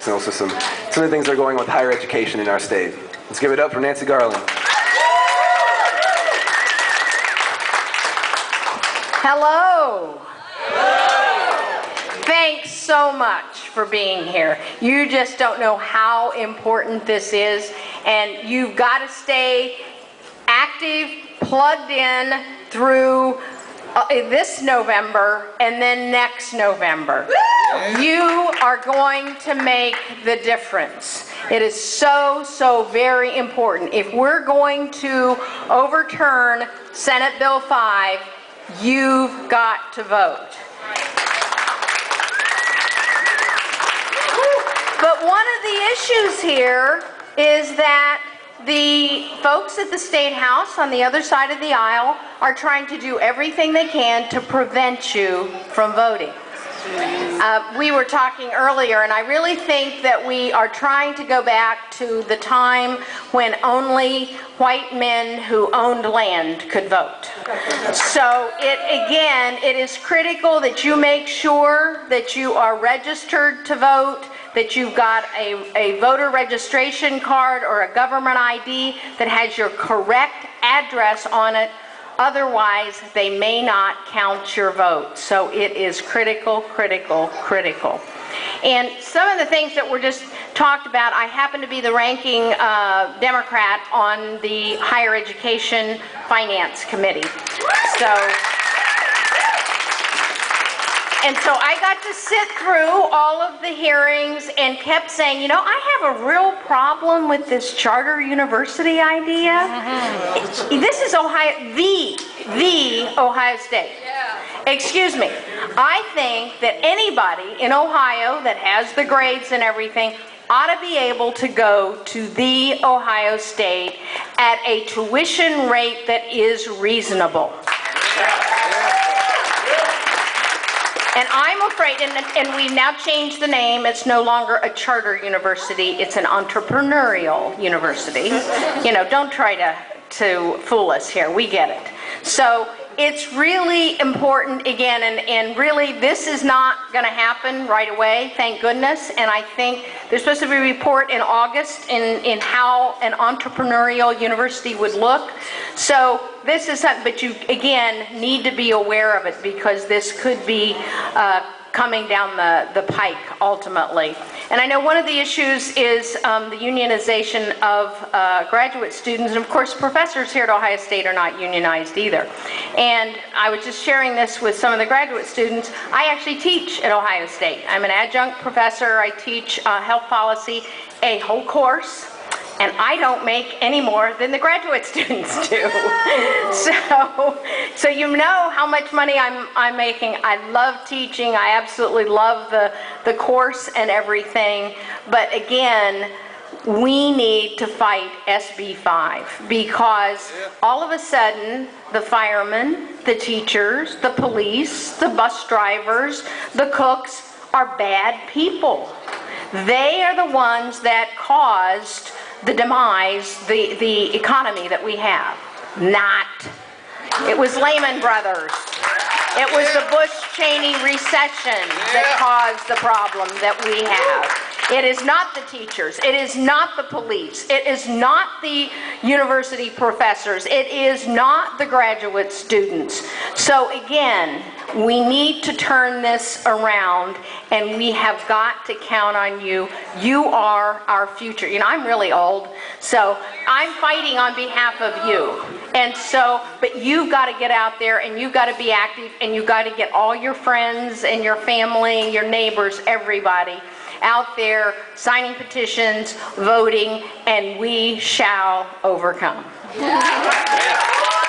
Some of the things that are going on with higher education in our state. Let's give it up for Nancy Garland. Hello. Thanks so much for being here. You just don't know how important this is, and you've got to stay active, plugged in through this November and then next November. You are going to make the difference. It is so, so very important. If we're going to overturn Senate Bill 5, you've got to vote. But one of the issues here is that the folks at the State House on the other side of the aisle are trying to do everything they can to prevent you from voting. We were talking earlier, and I really think that we are trying to go back to the time when only white men who owned land could vote. So it is critical that you make sure that you are registered to vote, that you've got a voter registration card or a government ID that has your correct address on it. Otherwise, they may not count your vote. So it is critical, critical, critical. And some of the things that were just talked about, I happen to be the ranking Democrat on the Higher Education Finance Committee. And so I got to sit through all of the hearings and kept saying, you know, I have a real problem with this charter university idea. This is Ohio, the Ohio State. Excuse me. I think that anybody in Ohio that has the grades and everything ought to be able to go to the Ohio State at a tuition rate that is reasonable. And I'm afraid, and we've now changed the name, it's no longer a charter university, it's an entrepreneurial university. You know, don't try to fool us here, we get it. So it's really important, again, and really this is not going to happen right away, thank goodness, and I think there's supposed to be a report in August in how an entrepreneurial university would look. So this is something, but you, again, need to be aware of it because this could be coming down the pike ultimately. And I know one of the issues is the unionization of graduate students, and of course professors here at Ohio State are not unionized either. And I was just sharing this with some of the graduate students. I actually teach at Ohio State. I'm an adjunct professor. I teach health policy, a whole course. And I don't make any more than the graduate students do. So you know how much money I'm making. I love teaching. I absolutely love the course and everything. But again, we need to fight SB 5 because all of a sudden the firemen, the teachers, the police, the bus drivers, the cooks are bad people. They are the ones that caused the demise, the economy that we have. Not. It was Lehman Brothers. It was the Bush-Cheney recession that caused the problem that we have. It is not the teachers. It is not the police. It is not the university professors. It is not the graduate students. So again, we need to turn this around, and we have got to count on you. You are our future. You know, I'm really old, so I'm fighting on behalf of you. And so, but you've got to get out there, and you've got to be active, and you've got to get all your friends and your family, your neighbors, everybody out there signing petitions, voting, and we shall overcome.